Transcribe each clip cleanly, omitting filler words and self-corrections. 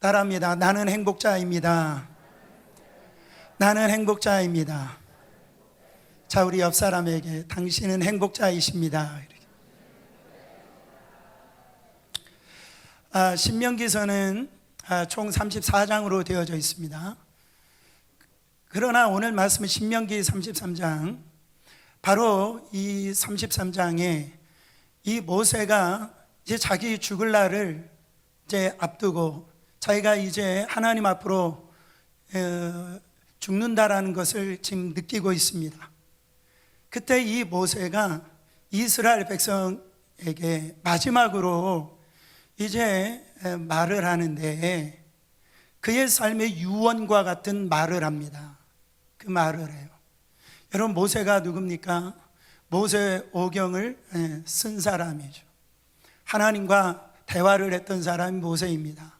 따라합니다. 나는 행복자입니다. 나는 행복자입니다. 자, 우리 옆 사람에게 당신은 행복자이십니다. 신명기서는 총 34장으로 되어져 있습니다. 그러나 오늘 말씀은 신명기 33장, 바로 이 33장에 이 모세가 이제 자기 죽을 날을 이제 앞두고 자기가 이제 하나님 앞으로 죽는다라는 것을 지금 느끼고 있습니다. 그때 이 모세가 이스라엘 백성에게 마지막으로 이제 말을 하는데 그의 삶의 유언과 같은 말을 합니다. 그 말을 해요. 여러분, 모세가 누굽니까? 모세오경을 쓴 사람이죠. 하나님과 대화를 했던 사람이 모세입니다.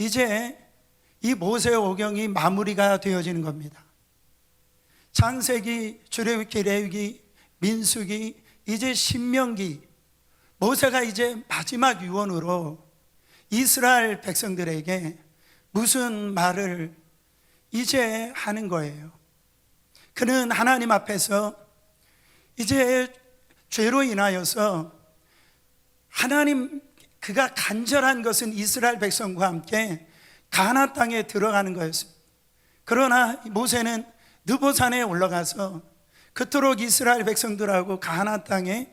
이제 이 모세오경이 마무리가 되어지는 겁니다. 창세기, 출애굽기, 레위기, 민수기, 이제 신명기, 모세가 이제 마지막 유언으로 이스라엘 백성들에게 무슨 말을 이제 하는 거예요. 그는 하나님 앞에서 이제 죄로 인하여서 하나님, 그가 간절한 것은 이스라엘 백성과 함께 가나안 땅에 들어가는 거였습니다. 그러나 모세는 느보산에 올라가서 그토록 이스라엘 백성들하고 가나안 땅에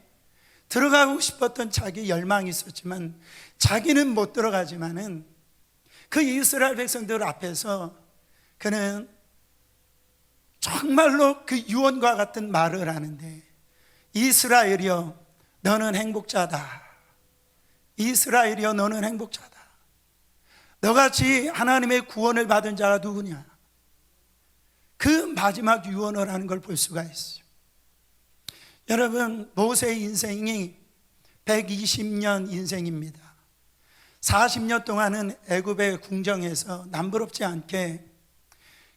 들어가고 싶었던 자기 열망이 있었지만 자기는 못 들어가지만은 그 이스라엘 백성들 앞에서 그는 정말로 그 유언과 같은 말을 하는데, 이스라엘이여 너는 행복자다. 이스라엘이여 너는 행복자다. 너같이 하나님의 구원을 받은 자가 누구냐? 그 마지막 유언을 하는 걸 볼 수가 있어요. 여러분, 모세의 인생이 120년 인생입니다. 40년 동안은 애굽의 궁정에서 남부럽지 않게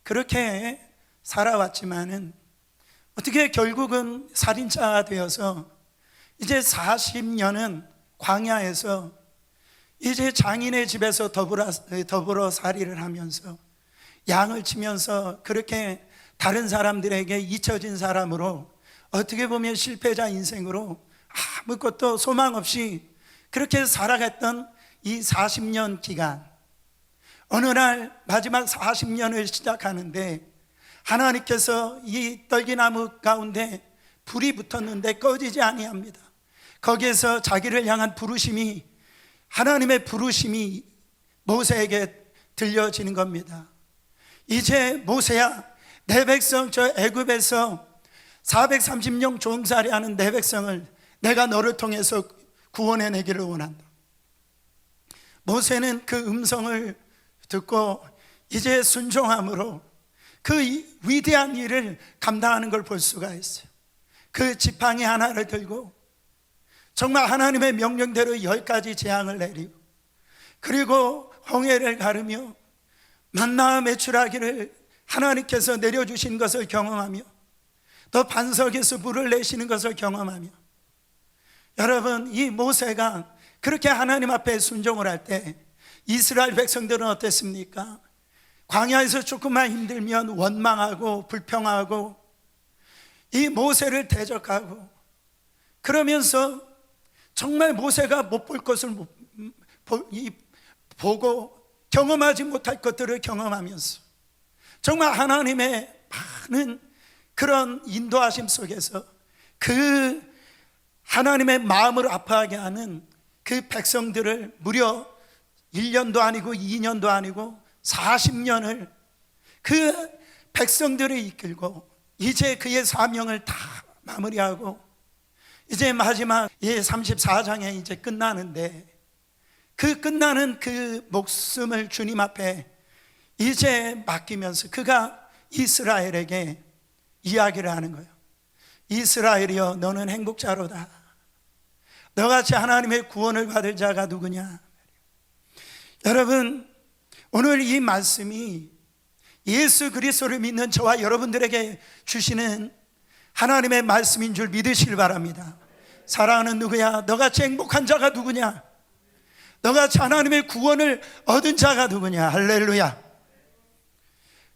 그렇게 살아왔지만은 어떻게 결국은 살인자가 되어서 이제 40년은 광야에서 이제 장인의 집에서 더불어 살이를 하면서 양을 치면서 그렇게 다른 사람들에게 잊혀진 사람으로, 어떻게 보면 실패자 인생으로 아무것도 소망 없이 그렇게 살아갔던 이 40년 기간, 어느 날 마지막 40년을 시작하는데 하나님께서 이 떨기나무 가운데 불이 붙었는데 꺼지지 아니합니다. 거기에서 자기를 향한 부르심이, 하나님의 부르심이 모세에게 들려지는 겁니다. 이제 모세야, 내 백성 저 애굽에서 430년 종살이하는 내 백성을 내가 너를 통해서 구원해내기를 원한다. 모세는 그 음성을 듣고 이제 순종함으로 그 위대한 일을 감당하는 걸 볼 수가 있어요. 그 지팡이 하나를 들고 정말 하나님의 명령대로 10가지 재앙을 내리고, 그리고 홍해를 가르며 만나 메추라기를 하나님께서 내려주신 것을 경험하며 또 반석에서 불을 내시는 것을 경험하며, 여러분, 이 모세가 그렇게 하나님 앞에 순종을 할 때 이스라엘 백성들은 어땠습니까? 광야에서 조금만 힘들면 원망하고 불평하고 이 모세를 대적하고, 그러면서 정말 모세가 못 볼 것을 보고 경험하지 못할 것들을 경험하면서 정말 하나님의 많은 그런 인도하심 속에서 그 하나님의 마음을 아파하게 하는 그 백성들을 무려 1년도 아니고 2년도 아니고 40년을 그 백성들을 이끌고 이제 그의 사명을 다 마무리하고 이제 마지막 34장에 이제 끝나는데, 그 끝나는 그 목숨을 주님 앞에 이제 맡기면서 그가 이스라엘에게 이야기를 하는 거예요. 이스라엘이여 너는 행복자로다. 너같이 하나님의 구원을 받을 자가 누구냐? 여러분, 오늘 이 말씀이 예수 그리스도를 믿는 저와 여러분들에게 주시는 하나님의 말씀인 줄 믿으시길 바랍니다. 사랑하는 누구야? 너같이 행복한 자가 누구냐? 너같이 하나님의 구원을 얻은 자가 누구냐? 할렐루야.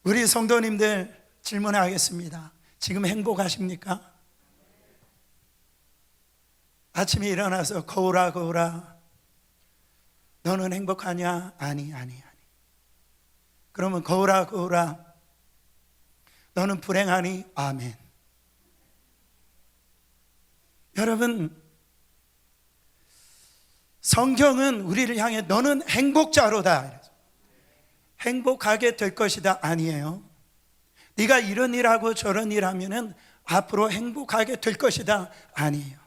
우리 성도님들 질문하겠습니다. 지금 행복하십니까? 아침에 일어나서 거울아 거울아 너는 행복하냐? 아니. 그러면 거울아 거울아 너는 불행하니? 아멘. 여러분, 성경은 우리를 향해 너는 행복자로다, 행복하게 될 것이다 아니에요. 네가 이런 일하고 저런 일하면은 앞으로 행복하게 될 것이다 아니에요.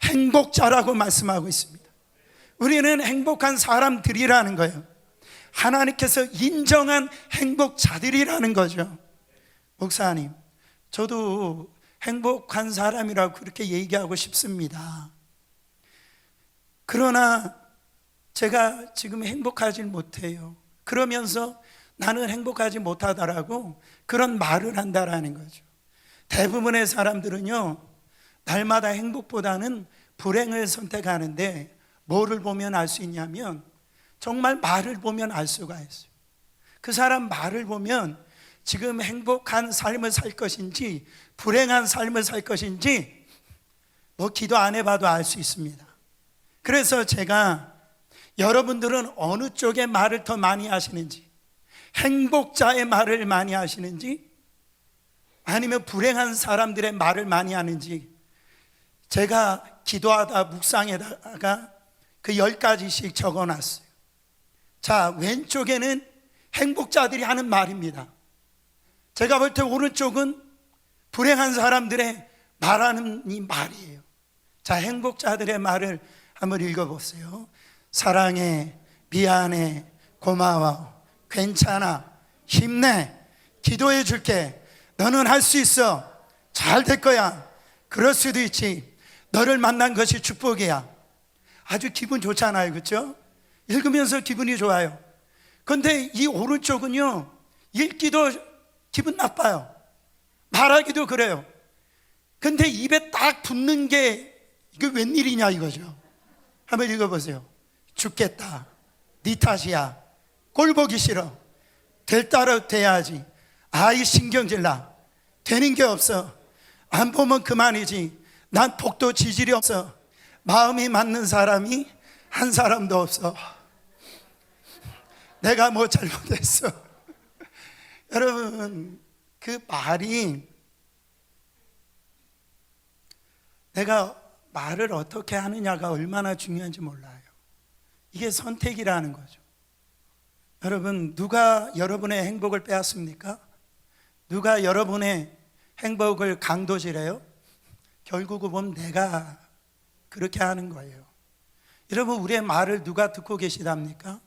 행복자라고 말씀하고 있습니다. 우리는 행복한 사람들이라는 거예요. 하나님께서 인정한 행복자들이라는 거죠. 목사님, 저도 행복한 사람이라고 그렇게 얘기하고 싶습니다. 그러나 제가 지금 행복하지 못해요. 그러면서 나는 행복하지 못하다라고 그런 말을 한다라는 거죠. 대부분의 사람들은요, 날마다 행복보다는 불행을 선택하는데 뭐를 보면 알 수 있냐면 정말 말을 보면 알 수가 있어요. 그 사람 말을 보면 지금 행복한 삶을 살 것인지 불행한 삶을 살 것인지 뭐 기도 안 해봐도 알 수 있습니다. 그래서 제가 여러분들은 어느 쪽의 말을 더 많이 하시는지, 행복자의 말을 많이 하시는지 아니면 불행한 사람들의 말을 많이 하는지 제가 기도하다 묵상에다가 그 10가지씩 적어놨어요. 자, 왼쪽에는 행복자들이 하는 말입니다. 제가 볼 때 오른쪽은 불행한 사람들의 말하는 이 말이에요. 자, 행복자들의 말을 한번 읽어보세요. 사랑해, 미안해, 고마워, 괜찮아, 힘내, 기도해 줄게, 너는 할 수 있어, 잘 될 거야, 그럴 수도 있지, 너를 만난 것이 축복이야. 아주 기분 좋잖아요, 그렇죠? 읽으면서 기분이 좋아요. 그런데 이 오른쪽은요, 읽기도 기분 나빠요. 말하기도 그래요. 근데 입에 딱 붙는 게 이게 웬일이냐 이거죠. 한번 읽어보세요. 죽겠다, 네 탓이야, 꼴 보기 싫어, 될 따라 돼야지, 아이 신경질나, 되는 게 없어, 안 보면 그만이지, 난 복도 지질이 없어, 마음이 맞는 사람이 한 사람도 없어, 내가 뭐 잘못했어. 여러분, 그 말이, 내가 말을 어떻게 하느냐가 얼마나 중요한지 몰라요. 이게 선택이라는 거죠. 여러분, 누가 여러분의 행복을 빼앗습니까? 누가 여러분의 행복을 강도질해요? 결국은 보면 내가 그렇게 하는 거예요. 여러분, 우리의 말을 누가 듣고 계시답니까?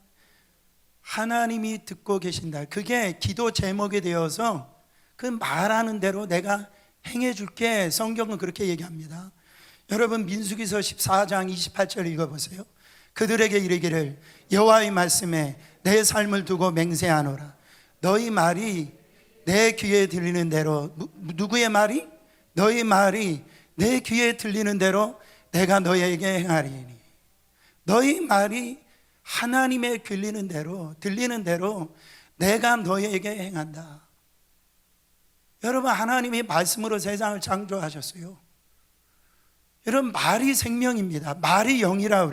하나님이 듣고 계신다. 그게 기도 제목이 되어서 그 말하는 대로 내가 행해 줄게. 성경은 그렇게 얘기합니다. 여러분, 민수기서 14장 28절 읽어보세요. 그들에게 이르기를 여호와의 말씀에 내 삶을 두고 맹세하노라. 너희 말이 내 귀에 들리는 대로, 누구의 말이? 너희 말이 내 귀에 들리는 대로 내가 너희에게 행하리니. 너희 말이 하나님의 들리는 대로 내가 너희에게 행한다. 여러분, 하나님이 말씀으로 세상을 창조하셨어요. 여러분, 말이 생명입니다. 말이 영이라고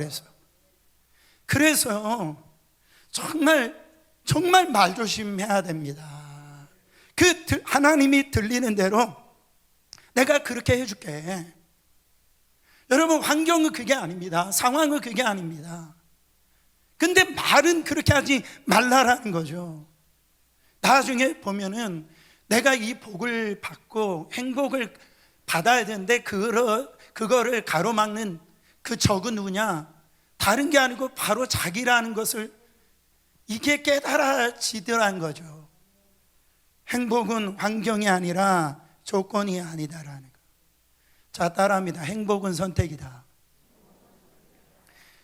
그래서 정말 말 조심해야 됩니다. 그 하나님이 들리는 대로 내가 그렇게 해줄게. 여러분, 환경은 그게 아닙니다. 상황은 그게 아닙니다. 근데 말은 그렇게 하지 말라라는 거죠. 나중에 보면은 내가 이 복을 받고 행복을 받아야 되는데 그거를 가로막는 그 적은 누구냐? 다른 게 아니고 바로 자기라는 것을 이게 깨달아지더란 거죠. 행복은 환경이 아니라 조건이 아니다라는 거. 자, 따라합니다. 행복은 선택이다.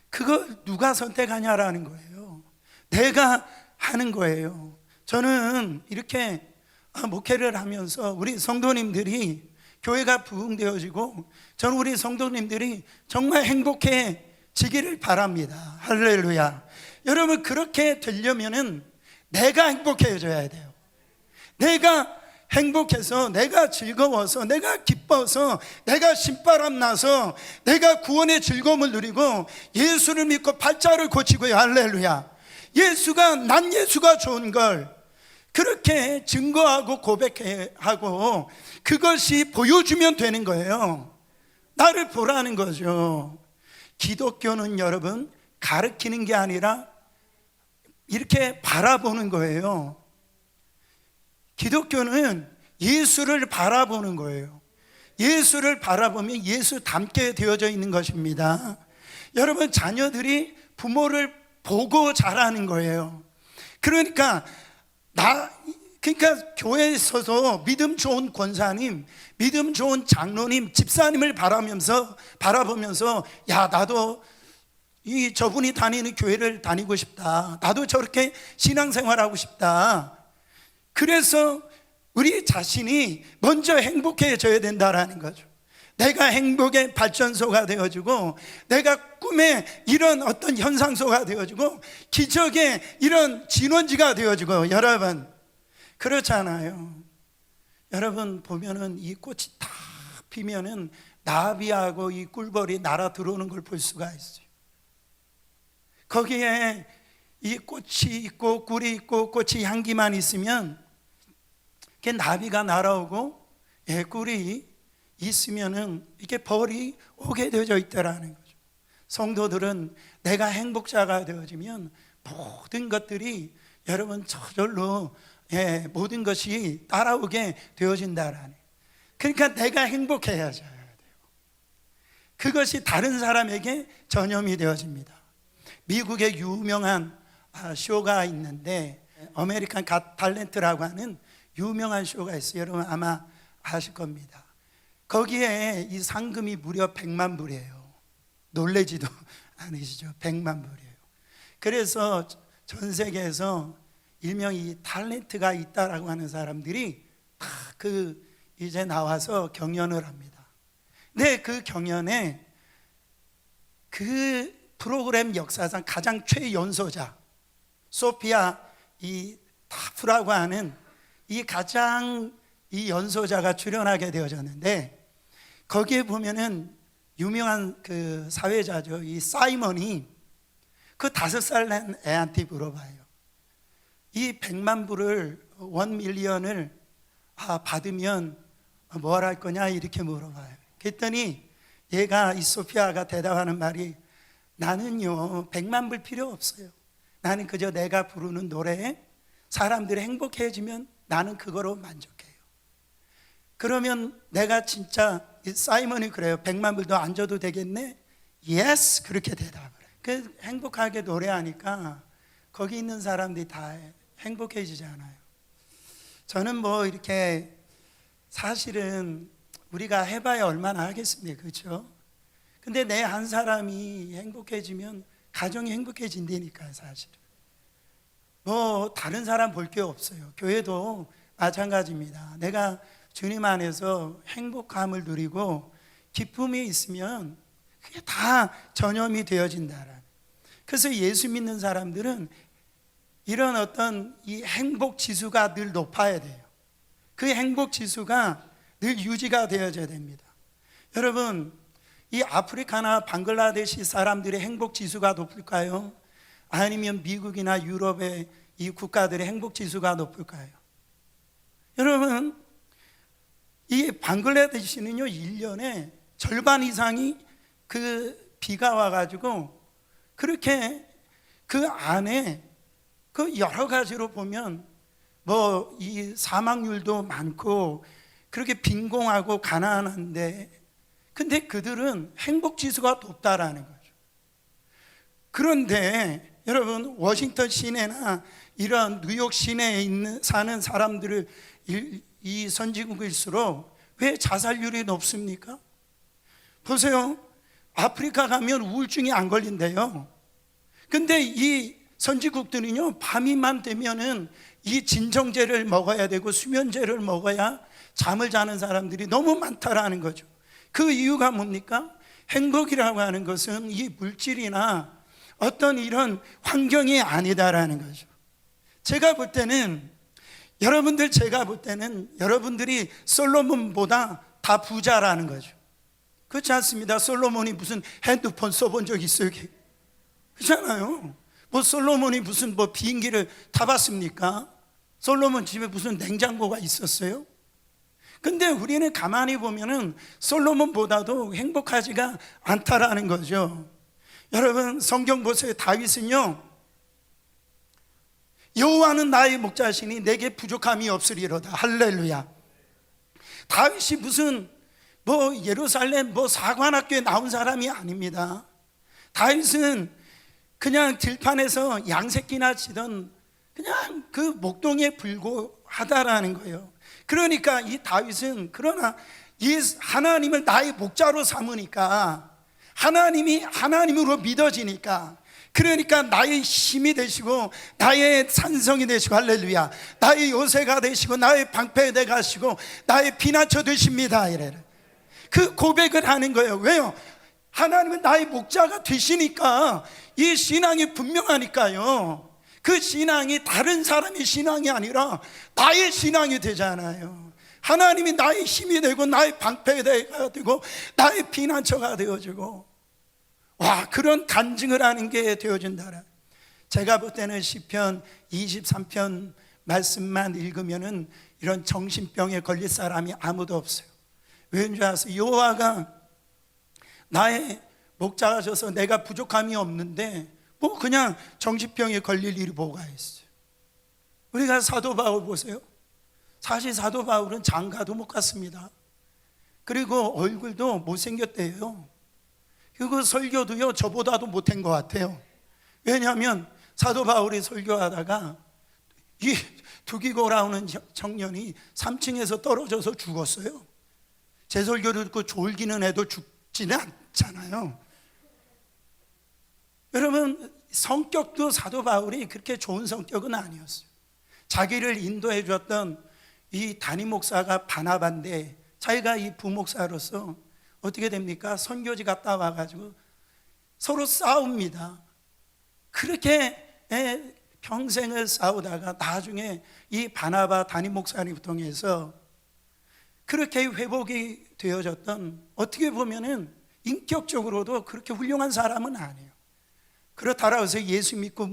그걸 누가 선택하냐라는 거예요. 내가 하는 거예요. 저는 이렇게 목회를 하면서 우리 성도님들이 교회가 부흥되어지고 저는 우리 성도님들이 정말 행복해 지기를 바랍니다. 할렐루야. 여러분, 그렇게 되려면은 내가 행복해져야 돼요. 내가 행복해서, 내가 즐거워서, 내가 기뻐서, 내가 신바람 나서, 내가 구원의 즐거움을 누리고 예수를 믿고 팔자를 고치고요. 할렐루야. 난 예수가 좋은 걸 그렇게 증거하고 고백하고 그것이 보여주면 되는 거예요. 나를 보라는 거죠. 기독교는 여러분 가르치는 게 아니라 이렇게 바라보는 거예요. 기독교는 예수를 바라보는 거예요. 예수를 바라보면 예수 닮게 되어져 있는 것입니다. 여러분, 자녀들이 부모를 보고 자라는 거예요. 그러니까 교회에 있어서 믿음 좋은 권사님, 믿음 좋은 장로님, 집사님을 바라보면서 야, 나도 저분이 다니는 교회를 다니고 싶다, 나도 저렇게 신앙생활하고 싶다. 그래서 우리 자신이 먼저 행복해져야 된다라는 거죠. 내가 행복의 발전소가 되어주고, 내가 꿈의 이런 어떤 현상소가 되어주고, 기적의 이런 진원지가 되어주고. 여러분, 그렇잖아요. 여러분 보면은 이 꽃이 다 피면은 나비하고 이 꿀벌이 날아 들어오는 걸 볼 수가 있어요. 거기에 이 꽃이 있고 꿀이 있고 꽃이 향기만 있으면 나비가 날아오고 꿀이 있으면은 이게 벌이 오게 되어져 있다라는 거죠. 성도들은 내가 행복자가 되어지면 모든 것들이 여러분 저절로 모든 것이 따라오게 되어진다라는. 그러니까 내가 행복해야죠. 그것이 다른 사람에게 전염이 되어집니다. 미국의 유명한 쇼가 있는데 아메리칸 갓 탤런트라고 하는 유명한 쇼가 있어요. 여러분 아마 아실 겁니다. 거기에 이 상금이 무려 100만 불이에요. 놀라지도 않으시죠? 100만 불이에요. 그래서 전 세계에서 일명 이 탤런트가 있다라고 하는 사람들이 다 이제 나와서 경연을 합니다. 근데 그 경연에 그 프로그램 역사상 가장 최연소자 소피아 이 타프라고 하는 이 가장 이 연소자가 출연하게 되어졌는데, 거기에 보면은 유명한 그 사회자죠. 이 사이먼이 그 5살 난 애한테 물어봐요. 이 100만 불을 1밀리언을 받으면 뭘 할 거냐 이렇게 물어봐요. 그랬더니 얘가 이 소피아가 대답하는 말이, 나는요 100만 불 필요 없어요. 나는 그저 내가 부르는 노래에 사람들이 행복해지면 나는 그거로 만족해요. 그러면 내가 진짜 사이먼이 그래요. 100만 불도 안 줘도 되겠네? Yes, 그렇게 대답을 해요. 행복하게 노래하니까 거기 있는 사람들이 다 행복해지잖아요. 저는 뭐 이렇게 사실은 우리가 해봐야 얼마나 하겠습니까? 그렇죠? 근데 내 한 사람이 행복해지면 가정이 행복해진다니까요. 사실은 뭐 다른 사람 볼 게 없어요. 교회도 마찬가지입니다. 내가 주님 안에서 행복함을 누리고 기쁨이 있으면 그게 다 전염이 되어진다라는. 그래서 예수 믿는 사람들은 이런 어떤 이 행복 지수가 늘 높아야 돼요. 그 행복 지수가 늘 유지가 되어져야 됩니다. 여러분, 이 아프리카나 방글라데시 사람들의 행복 지수가 높을까요? 아니면 미국이나 유럽의 이 국가들의 행복 지수가 높을까요? 여러분, 이 방글라데시는요 1년에 절반 이상이 그 비가 와가지고 그렇게 그 안에 그 여러 가지로 보면 뭐 이 사망률도 많고 그렇게 빈공하고 가난한데, 근데 그들은 행복 지수가 높다라는 거죠. 그런데 여러분, 워싱턴 시내나 이런 뉴욕 시내에 사는 사람들을 이 선진국일수록 왜 자살률이 높습니까? 보세요. 아프리카 가면 우울증이 안 걸린대요. 근데 이 선진국들은요 밤이만 되면은 이 진정제를 먹어야 되고 수면제를 먹어야 잠을 자는 사람들이 너무 많다라는 거죠. 그 이유가 뭡니까? 행복이라고 하는 것은 이 물질이나 어떤 이런 환경이 아니다라는 거죠. 제가 볼 때는 제가 볼 때는 여러분들이 솔로몬보다 다 부자라는 거죠. 그렇지 않습니다. 솔로몬이 무슨 핸드폰 써본 적 있어요? 그렇잖아요. 뭐 솔로몬이 무슨 뭐 비행기를 타봤습니까? 솔로몬 집에 무슨 냉장고가 있었어요? 근데 우리는 가만히 보면은 솔로몬보다도 행복하지가 않다라는 거죠. 여러분 성경 보세요. 다윗은요, 여호와는 나의 목자시니 내게 부족함이 없으리로다. 할렐루야. 다윗이 무슨 뭐 예루살렘 뭐 사관학교에 나온 사람이 아닙니다. 다윗은 그냥 들판에서 양새끼나 치던 그냥 그 목동에 불과하다라는 거예요. 그러니까 이 다윗은 그러나 이 하나님을 나의 목자로 삼으니까, 하나님이 하나님으로 믿어지니까, 그러니까 나의 힘이 되시고 나의 산성이 되시고, 할렐루야, 나의 요새가 되시고 나의 방패가 되시고 나의 피난처 되십니다. 이래 그 고백을 하는 거예요. 왜요? 하나님은 나의 목자가 되시니까 이 신앙이 분명하니까요. 그 신앙이 다른 사람의 신앙이 아니라 나의 신앙이 되잖아요. 하나님이 나의 힘이 되고 나의 방패가 되고 나의 피난처가 되어지고, 와, 그런 간증을 하는 게 되어진다. 제가 볼 때는 시편 23편 말씀만 읽으면은 이런 정신병에 걸릴 사람이 아무도 없어요. 왜인 줄 아세요? 여호와가 나의 목자가 셔서 내가 부족함이 없는데 뭐 그냥 정신병에 걸릴 일이 뭐가 있어요? 우리가 사도 바울 보세요. 사실 사도 바울은 장가도 못 갔습니다. 그리고 얼굴도 못생겼대요. 그리고 설교도요, 저보다도 못한 것 같아요. 왜냐하면 사도 바울이 설교하다가 이 두기고라는 청년이 3층에서 떨어져서 죽었어요. 제 설교를 듣고 졸기는 애도 죽지는 않잖아요. 여러분, 성격도 사도 바울이 그렇게 좋은 성격은 아니었어요. 자기를 인도해 줬던 이 담임 목사가 바나바인데, 자기가 이 부목사로서 어떻게 됩니까? 선교지 갔다 와가지고 서로 싸웁니다. 그렇게 평생을 싸우다가 나중에 이 바나바 담임 목사님 통해서 그렇게 회복이 되어졌던, 어떻게 보면은 인격적으로도 그렇게 훌륭한 사람은 아니에요. 그렇다고 해서 예수 믿고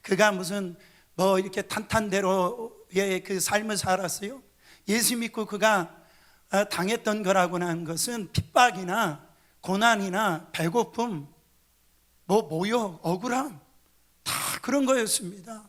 그가 무슨 뭐 이렇게 탄탄대로의 그 삶을 살았어요? 예수 믿고 그가 당했던 거라고는 하는 것은 핍박이나 고난이나 배고픔, 뭐 모욕, 억울함, 다 그런 거였습니다.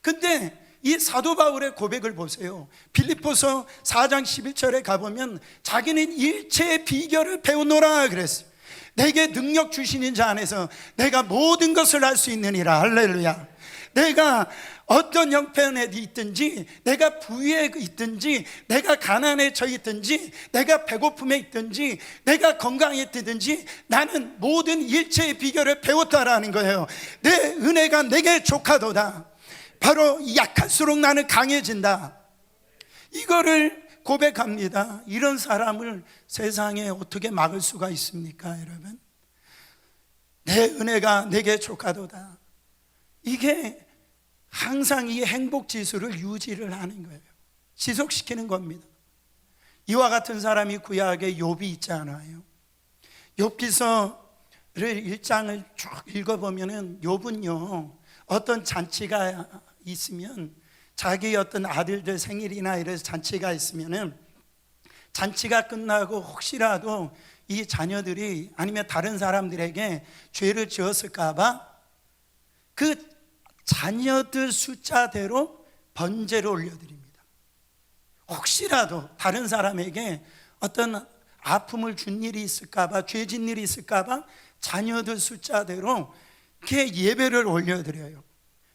근데 이 사도 바울의 고백을 보세요. 빌립보서 4장 11절에 가보면 자기는 일체의 비결을 배우노라 그랬어요. 내게 능력 주시는 자 안에서 내가 모든 것을 할 수 있느니라. 할렐루야. 내가 어떤 형편에 있든지, 내가 부위에 있든지, 내가 가난에 처해 있든지, 내가 배고픔에 있든지, 내가 건강에 있든지 나는 모든 일체의 비결을 배웠다라는 거예요. 내 은혜가 내게 족하도다. 바로 약할수록 나는 강해진다. 이거를 고백합니다. 이런 사람을 세상에 어떻게 막을 수가 있습니까, 여러분? 내 은혜가 내게 족하도다. 이게 항상 이 행복 지수를 유지를 하는 거예요. 지속시키는 겁니다. 이와 같은 사람이 구약에 욥이 있잖아요. 욥기서를 1장을 쭉 읽어보면은 욥은요, 어떤 잔치가 있으면, 자기 어떤 아들들 생일이나 이래서 잔치가 있으면은 잔치가 끝나고 혹시라도 이 자녀들이 아니면 다른 사람들에게 죄를 지었을까봐 그 자녀들 숫자대로 번제를 올려드립니다. 혹시라도 다른 사람에게 어떤 아픔을 준 일이 있을까봐, 죄진 일이 있을까봐 자녀들 숫자대로 이렇게 예배를 올려드려요.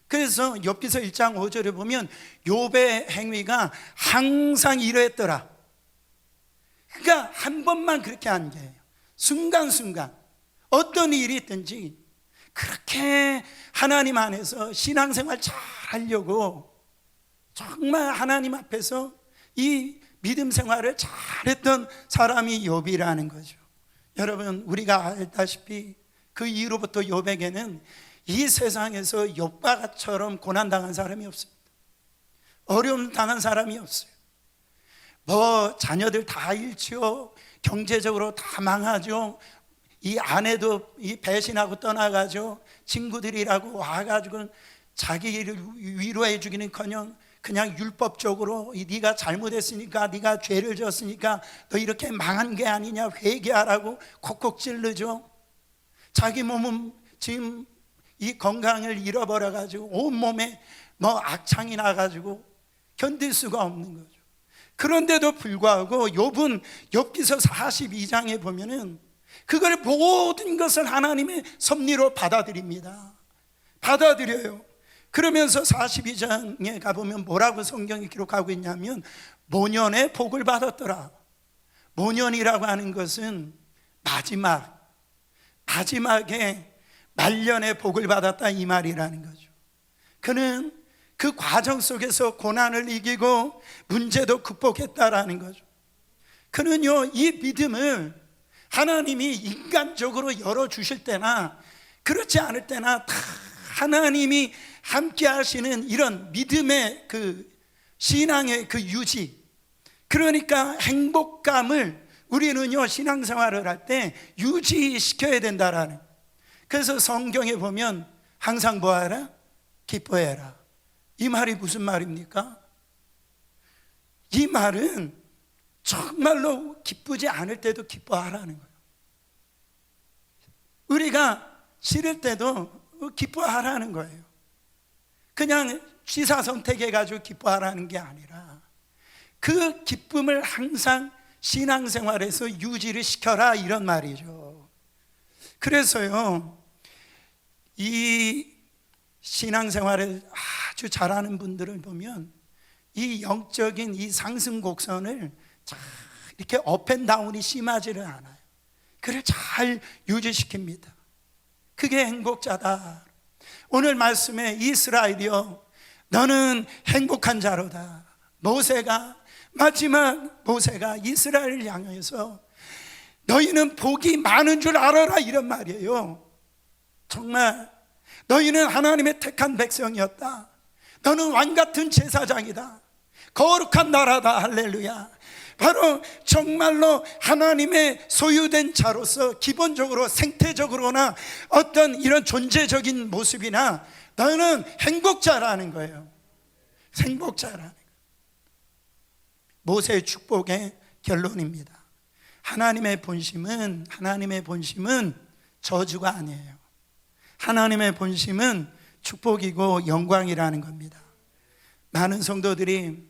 그래서 욥기서 1장 5절에 보면 욥의 행위가 항상 이러했더라. 그러니까 한 번만 그렇게 한 게 아니에요. 순간순간 어떤 일이 있든지 그렇게 하나님 안에서 신앙생활 잘 하려고 정말 하나님 앞에서 이 믿음 생활을 잘했던 사람이 욥이라는 거죠. 여러분, 우리가 알다시피 그 이후로부터 욥에게는 이 세상에서 욥과처럼 고난당한 사람이 없습니다. 어려움 당한 사람이 없어요. 뭐 자녀들 다 잃지요, 경제적으로 다 망하죠, 이 아내도 이 배신하고 떠나가죠, 친구들이라고 와가지고 자기를 위로해 주기는커녕 그냥 율법적으로 네가 잘못했으니까, 네가 죄를 졌으니까 너 이렇게 망한 게 아니냐, 회개하라고 콕콕 찔르죠. 자기 몸은 지금 이 건강을 잃어버려 가지고 온몸에 뭐 악창이 나가지고 견딜 수가 없는 거죠. 그런데도 불구하고 욥은 욥기서 42장에 보면은 그걸 모든 것을 하나님의 섭리로 받아들입니다. 받아들여요. 그러면서 42장에 가보면 뭐라고 성경이 기록하고 있냐면, 모년의 복을 받았더라. 모년이라고 하는 것은 마지막에 말년의 복을 받았다, 이 말이라는 거죠. 그는 그 과정 속에서 고난을 이기고 문제도 극복했다라는 거죠. 그는요, 이 믿음을 하나님이 인간적으로 열어주실 때나 그렇지 않을 때나 다 하나님이 함께 하시는 이런 믿음의 그 신앙의 그 유지, 그러니까 행복감을 우리는요 신앙생활을 할 때 유지시켜야 된다라는. 그래서 성경에 보면 항상 뭐하라? 기뻐해라. 이 말이 무슨 말입니까? 이 말은 정말로 기쁘지 않을 때도 기뻐하라는 거예요. 우리가 싫을 때도 기뻐하라는 거예요. 그냥 취사선택해가지고 기뻐하라는 게 아니라 그 기쁨을 항상 신앙생활에서 유지를 시켜라, 이런 말이죠. 그래서요, 이 신앙생활을 아주 잘하는 분들을 보면 이 영적인 이 상승 곡선을 잘 이렇게 업앤다운이 심하지를 않아요. 그를 잘 유지시킵니다. 그게 행복자다. 오늘 말씀에 이스라엘이여 너는 행복한 자로다. 마지막 모세가 이스라엘을 향해서 너희는 복이 많은 줄 알아라, 이런 말이에요. 정말 너희는 하나님의 택한 백성이었다. 너는 왕같은 제사장이다. 거룩한 나라다. 할렐루야. 바로 정말로 하나님의 소유된 자로서 기본적으로 생태적으로나 어떤 이런 존재적인 모습이나 너는 행복자라는 거예요. 행복자라는 거예요. 모세의 축복의 결론입니다. 하나님의 본심은 저주가 아니에요. 하나님의 본심은 축복이고 영광이라는 겁니다. 많은 성도들이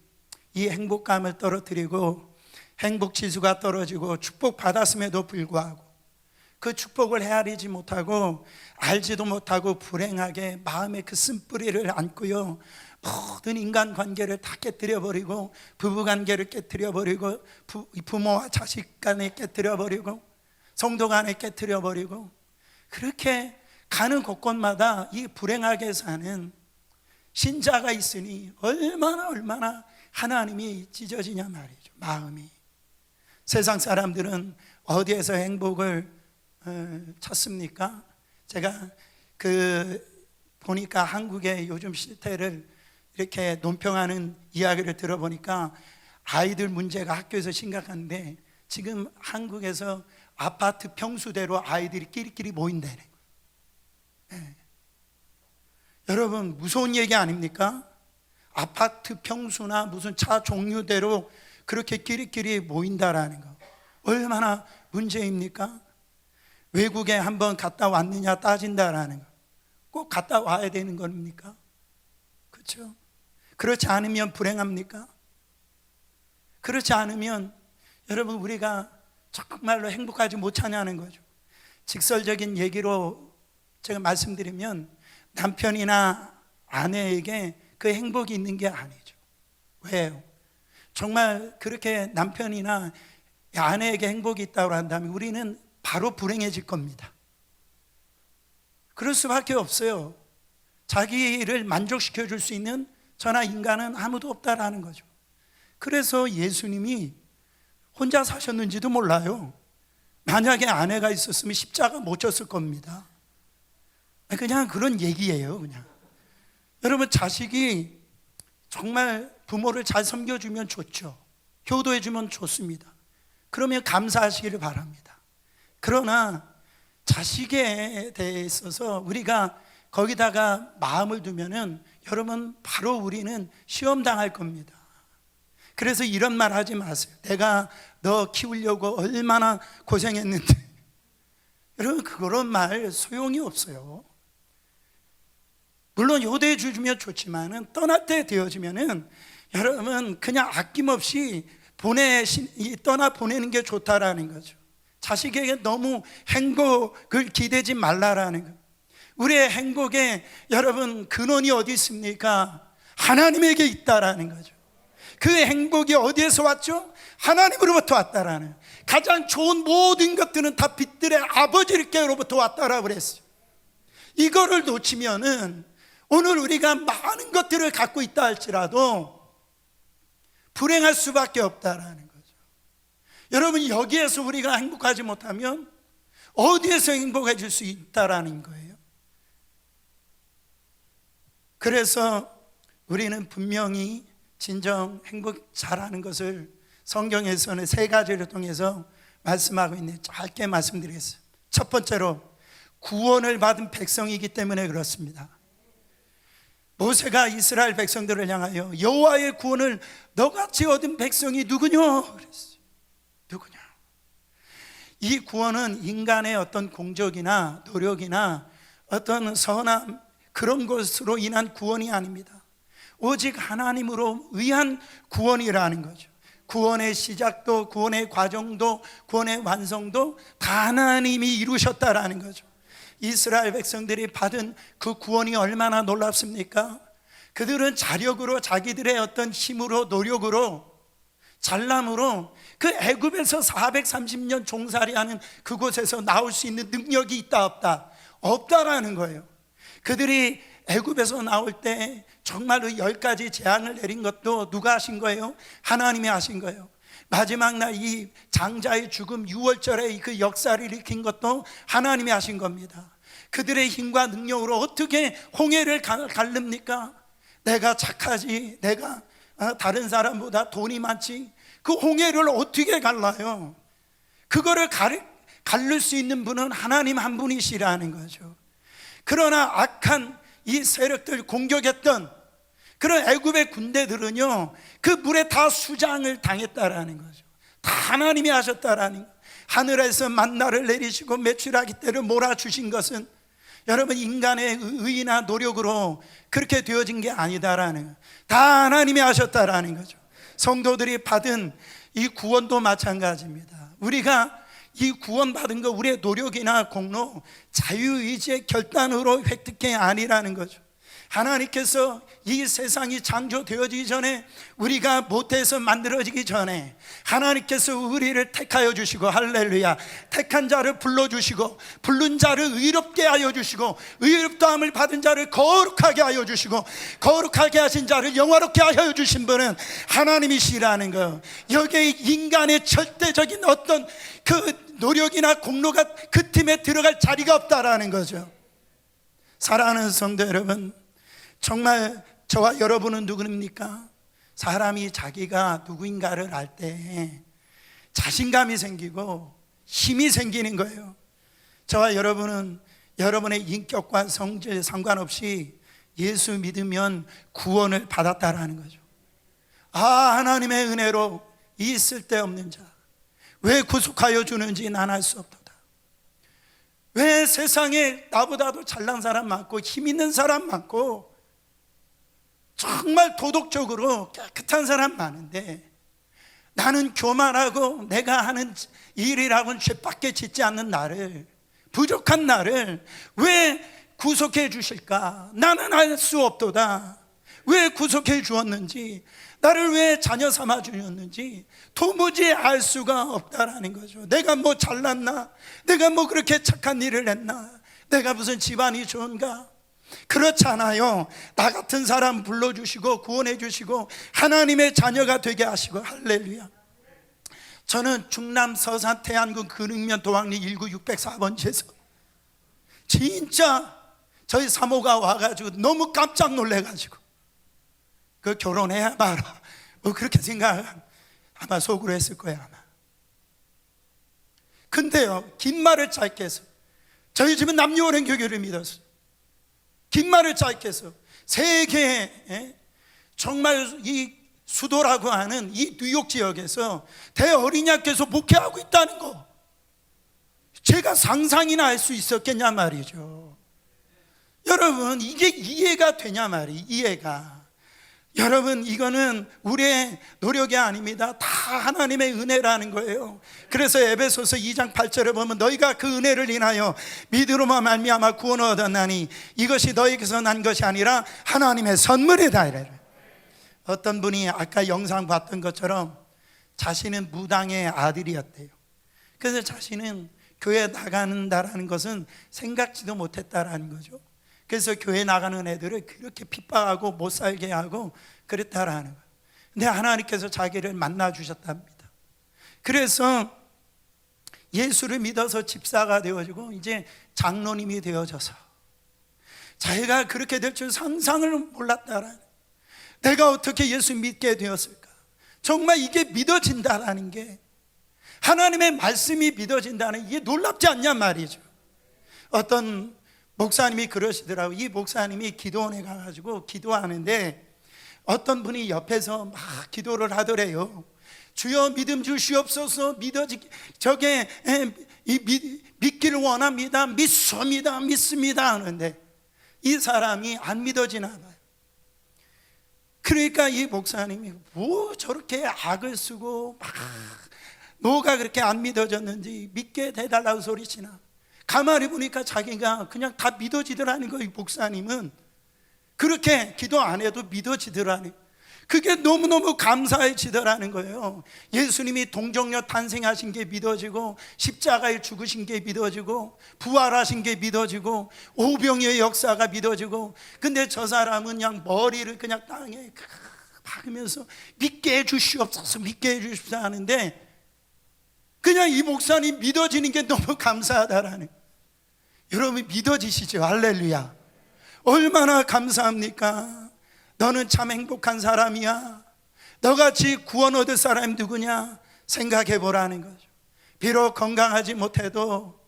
이 행복감을 떨어뜨리고 행복지수가 떨어지고 축복받았음에도 불구하고 그 축복을 헤아리지 못하고 알지도 못하고 불행하게 마음의 그 쓴뿌리를 안고요, 모든 인간관계를 다 깨뜨려버리고, 부부관계를 깨뜨려버리고, 부모와 자식 간에 깨뜨려버리고, 성도 간에 깨뜨려버리고, 그렇게 가는 곳곳마다 이 불행하게 사는 신자가 있으니 얼마나 하나님이 찢어지냐 말이죠. 마음이. 세상 사람들은 어디에서 행복을 찾습니까? 제가 보니까 한국의 요즘 실태를 이렇게 논평하는 이야기를 들어보니까 아이들 문제가 학교에서 심각한데 지금 한국에서 아파트 평수대로 아이들이 끼리끼리 모인다는 거예요. 네. 여러분, 무서운 얘기 아닙니까? 아파트 평수나 무슨 차 종류대로 그렇게 끼리끼리 모인다라는 거 얼마나 문제입니까? 외국에 한번 갔다 왔느냐 따진다라는 거, 꼭 갔다 와야 되는 겁니까? 그렇죠? 그렇지 않으면 불행합니까? 그렇지 않으면 여러분 우리가 정말로 행복하지 못하냐는 거죠. 직설적인 얘기로 제가 말씀드리면 남편이나 아내에게 그 행복이 있는 게 아니죠. 왜요? 정말 그렇게 남편이나 아내에게 행복이 있다고 한다면 우리는 바로 불행해질 겁니다. 그럴 수밖에 없어요. 자기를 만족시켜 줄 수 있는 저나 인간은 아무도 없다라는 거죠. 그래서 예수님이 혼자 사셨는지도 몰라요. 만약에 아내가 있었으면 십자가 못 졌을 겁니다. 그냥 그런 얘기예요. 그냥 여러분, 자식이 정말 부모를 잘 섬겨주면 좋죠. 효도해주면 좋습니다. 그러면 감사하시기를 바랍니다. 그러나 자식에 대해 있어서 우리가 거기다가 마음을 두면은 여러분, 바로 우리는 시험 당할 겁니다. 그래서 이런 말 하지 마세요. 내가 너 키우려고 얼마나 고생했는데. 여러분, 그런 말 소용이 없어요. 물론 효도해 주면 좋지만은 떠날 때 되어지면은 여러분, 그냥 아낌없이 떠나 보내는 게 좋다라는 거죠. 자식에게 너무 행복을 기대지 말라라는 거예요. 우리의 행복에 여러분, 근원이 어디 있습니까? 하나님에게 있다라는 거죠. 그 행복이 어디에서 왔죠? 하나님으로부터 왔다라는 거예요. 가장 좋은 모든 것들은 다 빛들의 아버지께로부터 왔다라고 그랬어요. 이거를 놓치면은 오늘 우리가 많은 것들을 갖고 있다 할지라도 불행할 수밖에 없다라는 거죠. 여러분, 여기에서 우리가 행복하지 못하면 어디에서 행복해질 수 있다라는 거예요. 그래서 우리는 분명히 진정 행복 잘하는 것을 성경에서는 세 가지를 통해서 말씀하고 있는데 짧게 말씀드리겠습니다. 첫 번째로, 구원을 받은 백성이기 때문에 그렇습니다. 모세가 이스라엘 백성들을 향하여 여호와의 구원을 너같이 얻은 백성이 누구냐 그랬어요. 누구냐? 이 구원은 인간의 어떤 공적이나 노력이나 어떤 선함, 그런 것으로 인한 구원이 아닙니다. 오직 하나님으로 의한 구원이라는 거죠. 구원의 시작도, 구원의 과정도, 구원의 완성도 다 하나님이 이루셨다라는 거죠. 이스라엘 백성들이 받은 그 구원이 얼마나 놀랍습니까? 그들은 자력으로, 자기들의 어떤 힘으로, 노력으로, 잘남으로 그 애굽에서 430년 종살이하는 그곳에서 나올 수 있는 능력이 있다 없다? 없다라는 거예요. 그들이 애굽에서 나올 때 정말로 10가지 재앙을 내린 것도 누가 하신 거예요? 하나님이 하신 거예요. 마지막 날 이 장자의 죽음, 유월절에 그 역사를 일으킨 것도 하나님이 하신 겁니다. 그들의 힘과 능력으로 어떻게 홍해를 가릅니까? 내가 착하지, 내가 다른 사람보다 돈이 많지, 그 홍해를 어떻게 갈라요? 그거를 가를 수 있는 분은 하나님 한 분이시라는 거죠. 그러나 악한 이 세력들 공격했던 그런 애굽의 군대들은요, 그 물에 다 수장을 당했다라는 거죠. 다 하나님이 하셨다라는 거예요. 하늘에서 만나를 내리시고 메추라기 떼를 몰아주신 것은 여러분, 인간의 의의나 노력으로 그렇게 되어진 게 아니다라는 거예요. 다 하나님이 하셨다라는 거죠. 성도들이 받은 이 구원도 마찬가지입니다. 우리가 이 구원받은 거 우리의 노력이나 공로, 자유의지의 결단으로 획득한 게 아니라는 거죠. 하나님께서 이 세상이 창조되어지기 전에, 우리가 모태에서 만들어지기 전에 하나님께서 우리를 택하여 주시고, 할렐루야, 택한 자를 불러주시고, 부른 자를 의롭게 하여 주시고, 의롭다함을 받은 자를 거룩하게 하여 주시고, 거룩하게 하신 자를 영화롭게 하여 주신 분은 하나님이시라는 거. 여기에 인간의 절대적인 어떤 그 노력이나 공로가 그 팀에 들어갈 자리가 없다라는 거죠. 사랑하는 성도 여러분, 정말 저와 여러분은 누구입니까? 사람이 자기가 누구인가를 알 때 자신감이 생기고 힘이 생기는 거예요. 저와 여러분은 여러분의 인격과 성질 상관없이 예수 믿으면 구원을 받았다라는 거죠. 하나님의 은혜로 이 쓸데없는 자, 왜 구속하여 주는지 난 알 수 없도다. 왜 세상에 나보다도 잘난 사람 많고 힘 있는 사람 많고 정말 도덕적으로 깨끗한 사람 많은데, 나는 교만하고 내가 하는 일이라고는 죄밖에 짓지 않는 나를, 부족한 나를 왜 구속해 주실까? 나는 알 수 없도다. 왜 구속해 주었는지, 나를 왜 자녀 삼아 주셨는지 도무지 알 수가 없다라는 거죠. 내가 뭐 잘났나? 내가 뭐 그렇게 착한 일을 했나? 내가 무슨 집안이 좋은가? 그렇잖아요. 나 같은 사람 불러주시고 구원해 주시고 하나님의 자녀가 되게 하시고, 할렐루야. 저는 충남 서산 태안군 근흥면 도왕리 1구 604번지에서 진짜 저희 사모가 와가지고 너무 깜짝 놀래가지고 그 결혼해야 말아 뭐 그렇게 생각 아마 속으로 했을 거예요 아마. 근데요, 긴 말을 짧게 해서 저희 집은 남녀원행교교를 믿었어요. 긴 말을 짧게 해서 세계 정말 이 수도라고 하는 이 뉴욕 지역에서 대어린이학교에서 목회하고 있다는 거 제가 상상이나 할 수 있었겠냐 말이죠. 여러분, 이게 이해가 되냐 말이에요. 이해가. 여러분, 이거는 우리의 노력이 아닙니다. 다 하나님의 은혜라는 거예요. 그래서 에베소서 2장 8절에 보면 너희가 그 은혜를 인하여 믿음으로 말미암아 구원을 얻었나니 이것이 너희에게서 난 것이 아니라 하나님의 선물이다 이래요. 어떤 분이 아까 영상 봤던 것처럼 자신은 무당의 아들이었대요. 그래서 자신은 교회 나간다라는 것은 생각지도 못했다라는 거죠. 그래서 교회 나가는 애들을 그렇게 핍박하고 못 살게 하고 그랬다라는 거예요. 근데 하나님께서 자기를 만나 주셨답니다. 그래서 예수를 믿어서 집사가 되어지고 이제 장로님이 되어져서 자기가 그렇게 될 줄 상상을 몰랐다라는, 내가 어떻게 예수 믿게 되었을까? 정말 이게 믿어진다라는 게, 하나님의 말씀이 믿어진다는 이게 놀랍지 않냐 말이죠. 어떤 목사님이 그러시더라고. 이 목사님이 기도원에 가가지고 기도하는데 어떤 분이 옆에서 막 기도를 하더래요. 주여 믿음 주시옵소서. 믿기를 원합니다. 믿습니다 하는데 이 사람이 안 믿어지나 봐요. 그러니까 이 목사님이 뭐 저렇게 악을 쓰고 막 뭐가 그렇게 안 믿어졌는지 믿게 해달라고 소리치나. 가만히 보니까 자기가 그냥 다 믿어지더라는 거예요. 목사님은 그렇게 기도 안 해도 믿어지더라는, 그게 너무너무 감사해지더라는 거예요. 예수님이 동정녀 탄생하신 게 믿어지고, 십자가에 죽으신 게 믿어지고, 부활하신 게 믿어지고, 오병이의 역사가 믿어지고. 근데 저 사람은 그냥 머리를 그냥 땅에 박으면서 믿게 해주시옵소서, 믿게 해주십사 하는데 그냥 이 목사님 믿어지는 게 너무 감사하다라는. 여러분 믿어지시죠? 할렐루야. 얼마나 감사합니까? 너는 참 행복한 사람이야. 너같이 구원 얻을 사람이 누구냐 생각해 보라는 거죠. 비록 건강하지 못해도,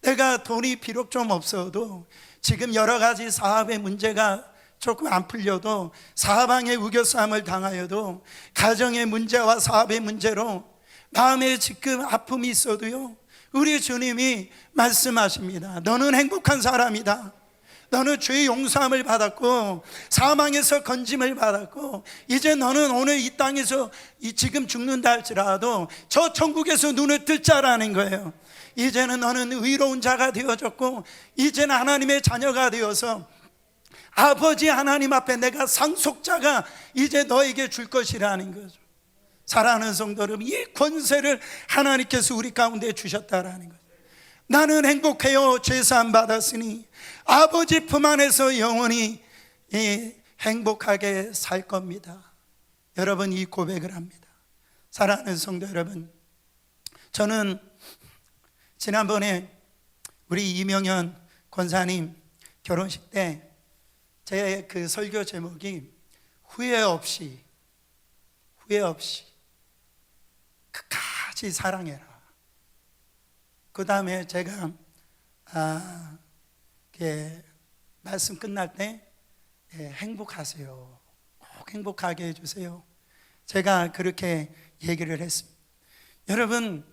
내가 돈이 비록 좀 없어도, 지금 여러 가지 사업의 문제가 조금 안 풀려도, 사방에 우겨싸움을 당하여도, 가정의 문제와 사업의 문제로 마음에 지금 아픔이 있어도요, 우리 주님이 말씀하십니다. 너는 행복한 사람이다. 너는 죄의 용서함을 받았고 사망에서 건짐을 받았고, 이제 너는 오늘 이 땅에서 지금 죽는다 할지라도 저 천국에서 눈을 뜰 자라는 거예요. 이제는 너는 의로운 자가 되어졌고, 이제는 하나님의 자녀가 되어서 아버지 하나님 앞에 내가 상속자가 이제 너에게 줄 것이라는 거죠. 사랑하는 성도 여러분, 이 권세를 하나님께서 우리 가운데 주셨다라는 거죠. 나는 행복해요. 죄사함 받았으니 아버지 품 안에서 영원히 행복하게 살 겁니다. 여러분, 이 고백을 합니다. 사랑하는 성도 여러분, 저는 지난번에 우리 이명현 권사님 결혼식 때 제 그 설교 제목이 후회 없이 끝까지 사랑해라. 그 다음에 제가 말씀 끝날 때 행복하세요. 꼭 행복하게 해주세요. 제가 그렇게 얘기를 했습니다. 여러분,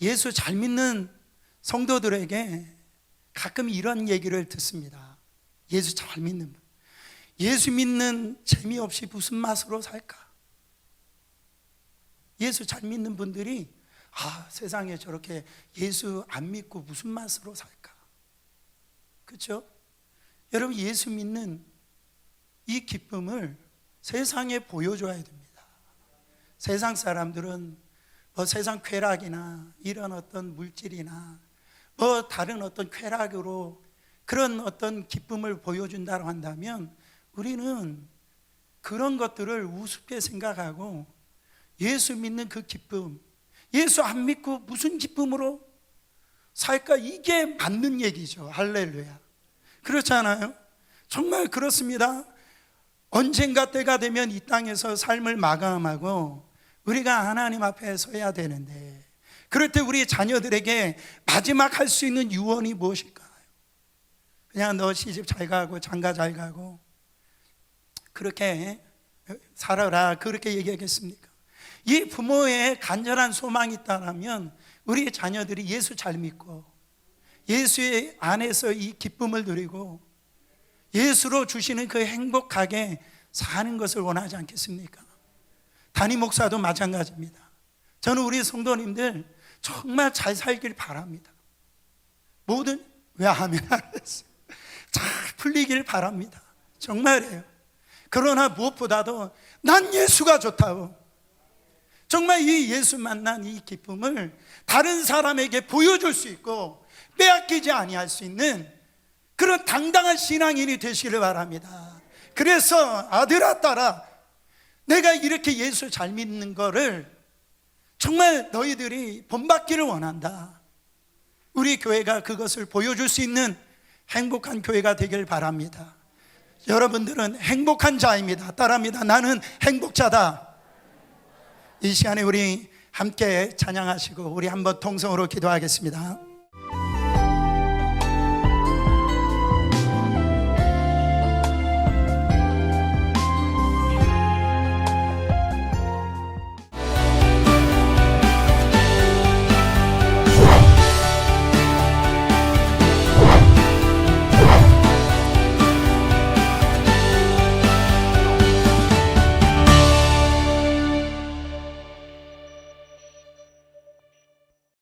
예수 잘 믿는 성도들에게 가끔 이런 얘기를 듣습니다. 예수 잘 믿는 분, 예수 믿는 재미없이 무슨 맛으로 살까? 예수 잘 믿는 분들이 세상에 저렇게 예수 안 믿고 무슨 맛으로 살까? 그렇죠? 여러분, 예수 믿는 이 기쁨을 세상에 보여줘야 됩니다. 세상 사람들은 세상 쾌락이나 이런 어떤 물질이나 다른 어떤 쾌락으로 그런 어떤 기쁨을 보여준다고 한다면, 우리는 그런 것들을 우습게 생각하고 예수 믿는 그 기쁨, 예수 안 믿고 무슨 기쁨으로 살까? 이게 맞는 얘기죠. 할렐루야. 그렇지 않아요? 정말 그렇습니다. 언젠가 때가 되면 이 땅에서 삶을 마감하고 우리가 하나님 앞에 서야 되는데, 그럴 때 우리 자녀들에게 마지막 할 수 있는 유언이 무엇일까요? 그냥 너 시집 잘 가고 장가 잘 가고 그렇게 살아라, 그렇게 얘기하겠습니까? 이 부모의 간절한 소망이 있다면 우리 자녀들이 예수 잘 믿고 예수의 안에서 이 기쁨을 누리고 예수로 주시는 그 행복하게 사는 것을 원하지 않겠습니까? 담임 목사도 마찬가지입니다. 저는 우리 성도님들 정말 잘 살길 바랍니다. 모든, 왜 하면 안 됐어요? 잘 풀리길 바랍니다. 정말이에요. 그러나 무엇보다도 난 예수가 좋다고, 정말 이 예수 만난 이 기쁨을 다른 사람에게 보여줄 수 있고 빼앗기지 아니할 수 있는 그런 당당한 신앙인이 되시길 바랍니다. 그래서 아들아 딸아, 내가 이렇게 예수 잘 믿는 거를 정말 너희들이 본받기를 원한다. 우리 교회가 그것을 보여줄 수 있는 행복한 교회가 되길 바랍니다. 여러분들은 행복한 자입니다. 따라합니다. 나는 행복자다. 이 시간에 우리 함께 찬양하시고 우리 한번 통성으로 기도하겠습니다.